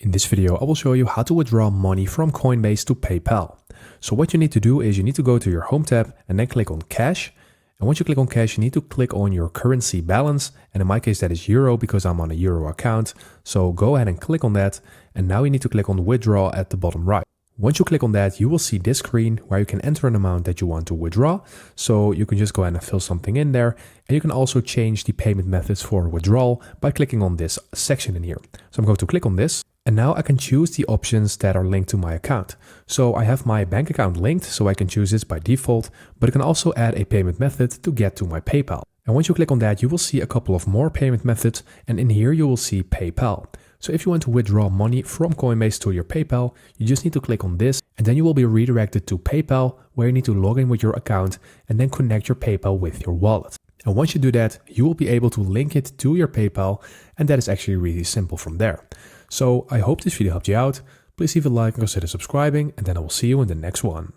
In this video, I will show you how to withdraw money from Coinbase to PayPal. So what you need to do is you need to go to your Home tab and then click on Cash. And once you click on Cash, you need to click on your currency balance. And in my case, that is Euro because I'm on a Euro account. So go ahead and click on that. And now you need to click on Withdraw at the bottom right. Once you click on that, you will see this screen where you can enter an amount that you want to withdraw. So you can just go ahead and fill something in there. And you can also change the payment methods for withdrawal by clicking on this section in here. So I'm going to click on this. And now I can choose the options that are linked to my account. So I have my bank account linked, so I can choose this by default, but I can also add a payment method to get to my PayPal. And once you click on that, you will see a couple of more payment methods, and in here you will see PayPal. So if you want to withdraw money from Coinbase to your PayPal, you just need to click on this, and then you will be redirected to PayPal, where you need to log in with your account and then connect your PayPal with your wallet. And once you do that, you will be able to link it to your PayPal, and that is actually really simple from there. So I hope this video helped you out. Please leave a like and consider subscribing, and then I will see you in the next one.